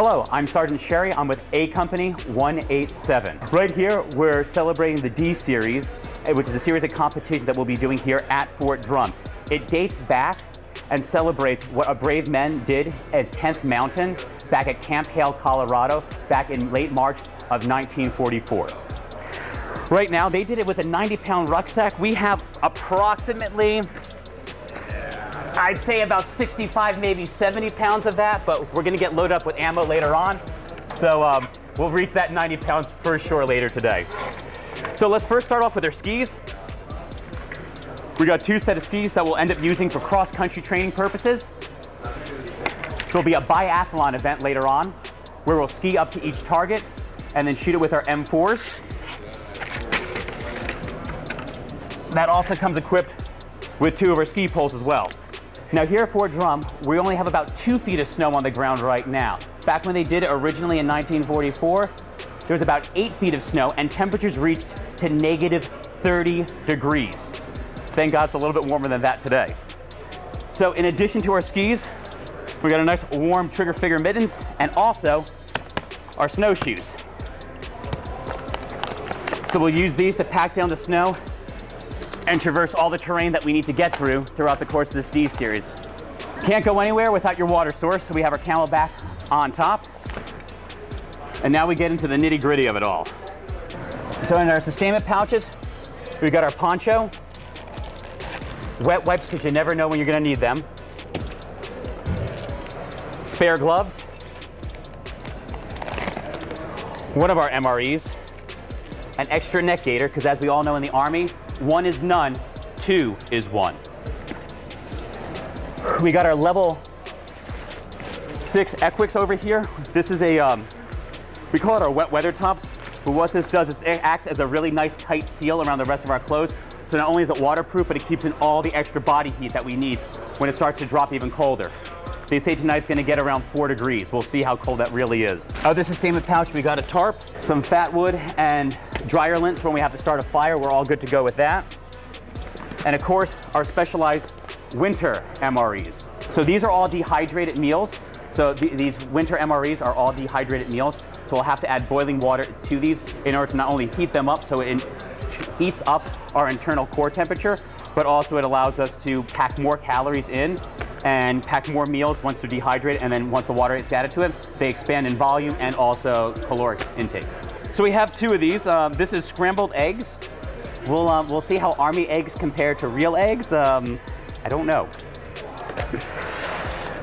Hello, I'm Sergeant Sherry. I'm with A Company 187. Right here, we're celebrating the D Series, which is a series of competitions that we'll be doing here at Fort Drum. It dates back and celebrates what our brave men did at 10th Mountain back at Camp Hale, Colorado, back in late March of 1944. Right now, they did it with a 90-pound rucksack. We have approximately, I'd say about 65, maybe 70 pounds of that, but we're gonna get loaded up with ammo later on. So we'll reach that 90 pounds for sure later today. So let's first start off with our skis. We got two sets of skis that we'll end up using for cross-country training purposes. There'll be a biathlon event later on where we'll ski up to each target and then shoot it with our M4s. That also comes equipped with two of our ski poles as well. Now here at Fort Drum, we only have about 2 feet of snow on the ground right now. Back when they did it originally in 1944, there was about 8 feet of snow and temperatures reached to negative 30 degrees. Thank God it's a little bit warmer than that today. So in addition to our skis, we got a nice warm trigger finger mittens and also our snowshoes. So we'll use these to pack down the snow and traverse all the terrain that we need to get through throughout the course of this D Series. Can't go anywhere without your water source, so we have our CamelBak on top. And now we get into the nitty-gritty of it all. So in our sustainment pouches, we've got our poncho, wet wipes because you never know when you're gonna need them, spare gloves, one of our MREs, an extra neck gaiter, because as we all know in the Army, 1 is none, 2 is 1. We got our level 6 Equix over here. This is a, we call it our wet weather tops, but what this does is it acts as a really nice tight seal around the rest of our clothes. So not only is it waterproof, but it keeps in all the extra body heat that we need when it starts to drop even colder. They say tonight's gonna get around 4 degrees. We'll see how cold that really is. Other sustainment pouch, we got a tarp, some fat wood, and dryer lint for when we have to start a fire. We're all good to go with that. And of course, our specialized winter MREs. So these are all dehydrated meals. So these winter MREs are all dehydrated meals. So we'll have to add boiling water to these in order to not only heat them up so it heats up our internal core temperature, but also it allows us to pack more calories in and pack more meals once they're dehydrated, and then once the water is added to it, they expand in volume and also caloric intake. So we have 2 of these. This is scrambled eggs. We'll see how Army eggs compare to real eggs. I don't know.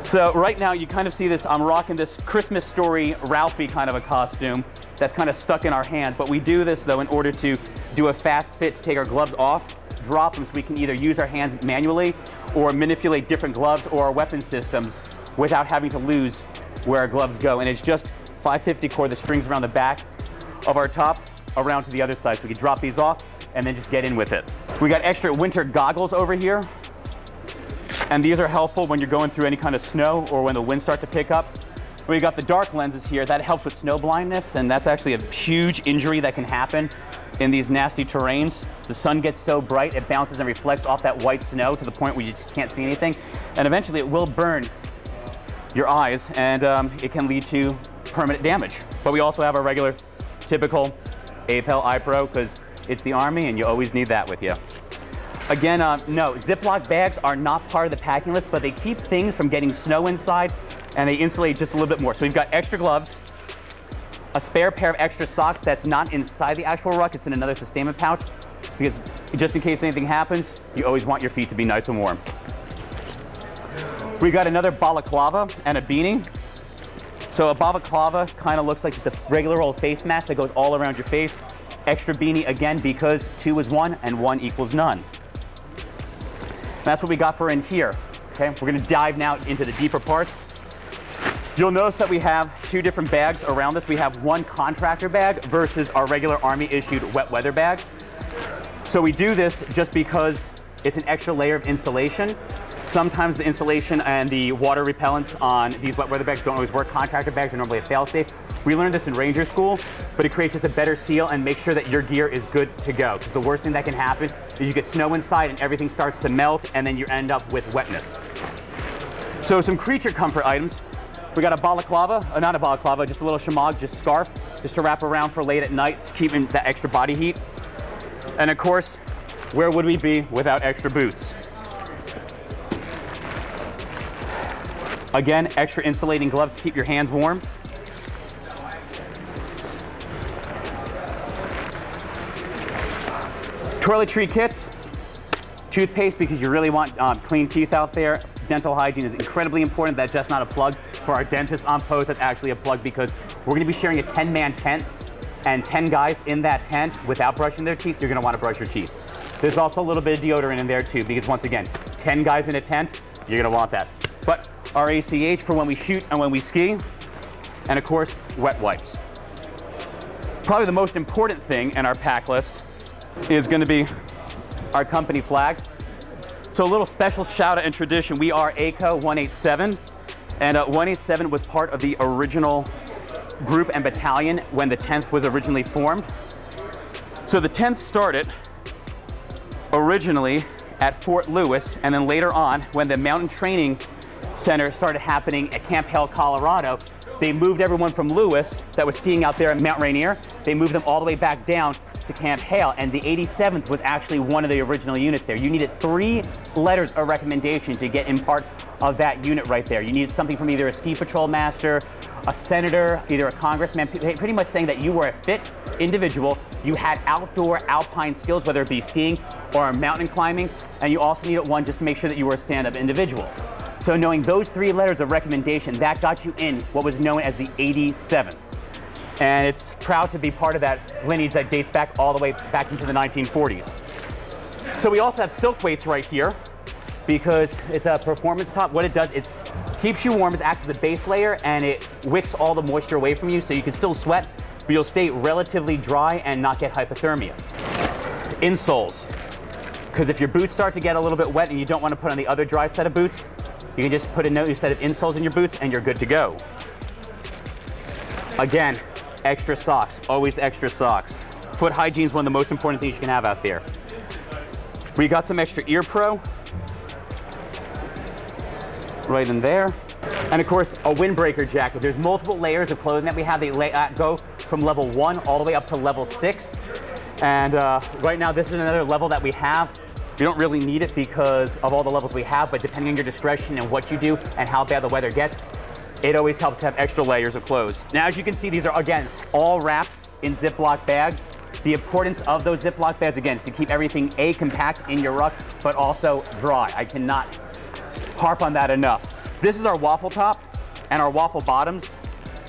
So right now you kind of see this, I'm rocking this Christmas Story Ralphie kind of a costume that's kind of stuck in our hands, but we do this though in order to do a fast fit to take our gloves off, drop them so we can either use our hands manually or manipulate different gloves or our weapon systems without having to lose where our gloves go. And it's just 550 cord that strings around the back of our top around to the other side. So we can drop these off and then just get in with it. We got extra winter goggles over here. And these are helpful when you're going through any kind of snow or when the winds start to pick up. We got the dark lenses here. That helps with snow blindness, and that's actually a huge injury that can happen in these nasty terrains. The sun gets so bright, it bounces and reflects off that white snow to the point where you just can't see anything. And eventually it will burn your eyes, and it can lead to permanent damage. But we also have our regular, typical APEL iPro, because it's the Army and you always need that with you. Again, no, Ziploc bags are not part of the packing list, but they keep things from getting snow inside and they insulate just a little bit more. So we've got extra gloves, a spare pair of extra socks that's not inside the actual ruck, it's in another sustainment pouch, because just in case anything happens, you always want your feet to be nice and warm. We got another balaclava and a beanie. So a balaclava kind of looks like just a regular old face mask that goes all around your face. Extra beanie again because 2 is 1 and 1 equals none. That's what we got for in here. Okay, we're gonna dive now into the deeper parts. You'll notice that we have 2 different bags around this. We have one contractor bag versus our regular Army issued wet weather bag. So we do this just because it's an extra layer of insulation. Sometimes the insulation and the water repellents on these wet weather bags don't always work. Contractor bags are normally a fail-safe. We learned this in Ranger School, but it creates just a better seal and make sure that your gear is good to go. Because the worst thing that can happen is you get snow inside and everything starts to melt and then you end up with wetness. So some creature comfort items. We got a balaclava, not a balaclava, just a little shamag, just scarf, just to wrap around for late at night, keeping that extra body heat. And of course, where would we be without extra boots? Again, extra insulating gloves to keep your hands warm. Toiletry kits, toothpaste because you really want clean teeth out there. Dental hygiene is incredibly important. That's just not a plug for our dentists on post. That's actually a plug because we're going to be sharing a 10-man tent, and 10 guys in that tent without brushing their teeth, you're going to want to brush your teeth. There's also a little bit of deodorant in there too because once again, 10 guys in a tent, you're going to want that. But our ACH for when we shoot and when we ski, and of course, wet wipes. Probably the most important thing in our pack list is going to be our company flag. So a little special shout out and tradition. We are ACO 187, and 187 was part of the original group and battalion when the 10th was originally formed. So the 10th started originally at Fort Lewis, and then later on, when the Mountain Training Center started happening at Camp Hale, Colorado, they moved everyone from Lewis that was skiing out there at Mount Rainier. They moved them all the way back down to Camp Hale, and the 87th was actually one of the original units there. You needed 3 letters of recommendation to get in part of that unit right there. You needed something from either a ski patrol master, a senator, either a congressman, pretty much saying that you were a fit individual, you had outdoor alpine skills, whether it be skiing or mountain climbing, and you also needed one just to make sure that you were a stand-up individual. So knowing those 3 letters of recommendation, that got you in what was known as the 87th. And it's proud to be part of that lineage that dates back all the way back into the 1940s. So we also have silk weights right here because it's a performance top. What it does, it keeps you warm, it acts as a base layer, and it wicks all the moisture away from you so you can still sweat, but you'll stay relatively dry and not get hypothermia. Insoles, because if your boots start to get a little bit wet and you don't want to put on the other dry set of boots, you can just put a new set of insoles in your boots and you're good to go. Again, extra socks, always extra socks. Foot hygiene is one of the most important things you can have out there. We got some extra ear pro right in there. And of course, a windbreaker jacket. There's multiple layers of clothing that we have. They go from level 1 all the way up to level 6. And right now, this is another level that we have. You don't really need it because of all the levels we have, but depending on your discretion and what you do and how bad the weather gets, it always helps to have extra layers of clothes. Now, as you can see, these are, again, all wrapped in Ziploc bags. The importance of those Ziploc bags, again, is to keep everything compact in your ruck, but also dry. I cannot harp on that enough. This is our waffle top and our waffle bottoms.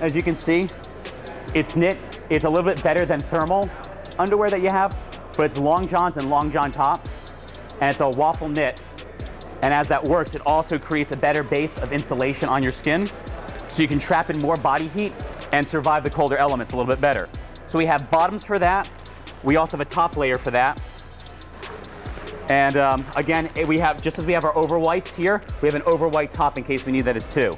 As you can see, it's knit. It's a little bit better than thermal underwear that you have, but it's long johns and long john top, and it's a waffle knit. And as that works, it also creates a better base of insulation on your skin, so you can trap in more body heat and survive the colder elements a little bit better. So we have bottoms for that. We also have a top layer for that. And again, we have, just as we have our over whites here, we have an over white top in case we need that as too.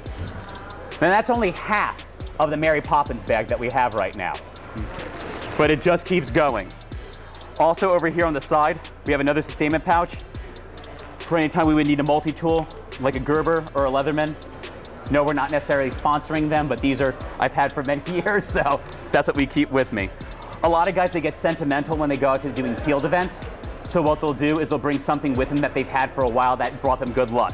And that's only half of the Mary Poppins bag that we have right now. But it just keeps going. Also over here on the side, we have another sustainment pouch for any time we would need a multi-tool, like a Gerber or a Leatherman. No, we're not necessarily sponsoring them, but these are, I've had for many years, so that's what we keep with me. A lot of guys, they get sentimental when they go out to doing field events. So what they'll do is they'll bring something with them that they've had for a while that brought them good luck.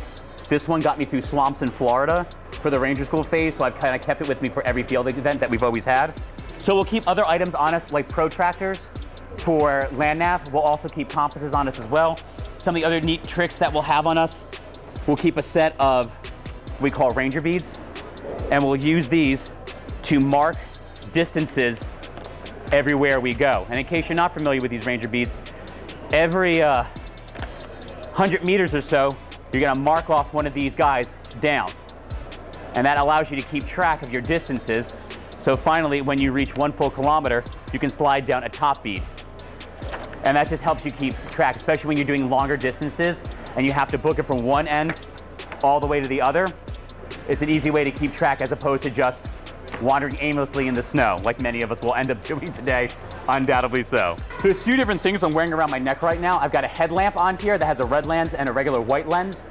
This one got me through swamps in Florida for the Ranger School phase, so I've kind of kept it with me for every field event that we've always had. So we'll keep other items on us like protractors for land nav. We'll also keep compasses on us as well. Some of the other neat tricks that we'll have on us, we'll keep a set of we call Ranger beads, and we'll use these to mark distances everywhere we go. And in case you're not familiar with these Ranger beads, every 100 meters or so, you're gonna mark off one of these guys down. And that allows you to keep track of your distances. So finally, when you reach 1 full kilometer, you can slide down a top bead. And that just helps you keep track, especially when you're doing longer distances and you have to book it from one end all the way to the other. It's an easy way to keep track as opposed to just wandering aimlessly in the snow, like many of us will end up doing today, undoubtedly so. There's 2 different things I'm wearing around my neck right now. I've got a headlamp on here that has a red lens and a regular white lens.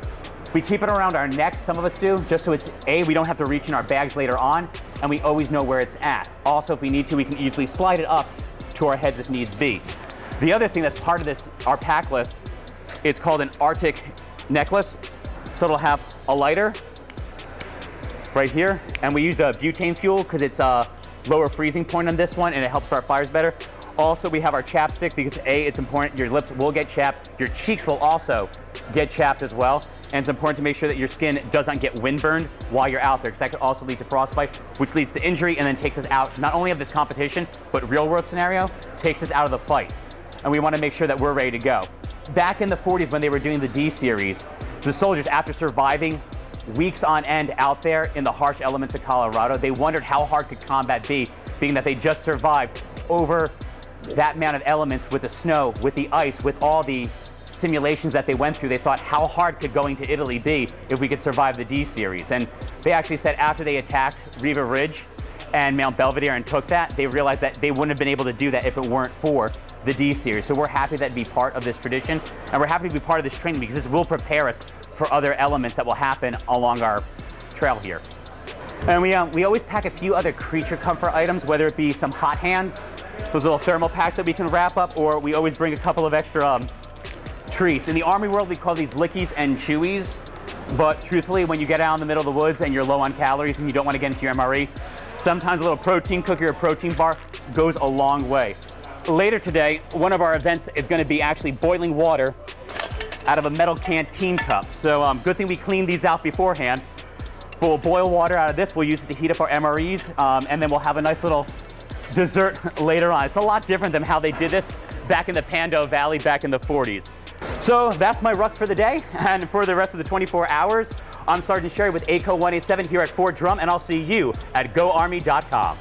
We keep it around our necks, some of us do, just so it's we don't have to reach in our bags later on, and we always know where it's at. Also, if we need to, we can easily slide it up to our heads if needs be. The other thing that's part of this, our pack list, it's called an Arctic necklace. So it'll have a lighter right here, and we use the butane fuel because it's a lower freezing point on this one, and it helps start fires better. Also, we have our chapstick because it's important, your lips will get chapped, your cheeks will also get chapped as well. And it's important to make sure that your skin doesn't get windburned while you're out there, because that could also lead to frostbite, which leads to injury and then takes us out, not only of this competition, but real world scenario, takes us out of the fight. And we want to make sure that we're ready to go. Back in the 40s when they were doing the D series, the soldiers, after surviving weeks on end out there in the harsh elements of Colorado, they wondered how hard could combat be, being that they just survived over that amount of elements with the snow, with the ice, with all the simulations that they went through. They thought, how hard could going to Italy be if we could survive the D series? And they actually said after they attacked Riva Ridge and Mount Belvedere and took that, they realized that they wouldn't have been able to do that if it weren't for the D series. So we're happy that to be part of this tradition, and we're happy to be part of this training because this will prepare us for other elements that will happen along our trail here. And we always pack a few other creature comfort items, whether it be some hot hands, those little thermal packs that we can wrap up, or we always bring a couple of extra treats. In the Army world, we call these lickies and chewies, but truthfully, when you get out in the middle of the woods and you're low on calories and you don't want to get into your MRE, sometimes a little protein cookie or protein bar goes a long way. Later today, one of our events is going to be actually boiling water out of a metal canteen cup. So good thing we cleaned these out beforehand. We'll boil water out of this, we'll use it to heat up our MREs, and then we'll have a nice little dessert later on. It's a lot different than how they did this back in the Pando Valley back in the 40s. So that's my ruck for the day, and for the rest of the 24 hours, I'm Sergeant Sherry with ACO 187 here at Fort Drum, and I'll see you at GoArmy.com.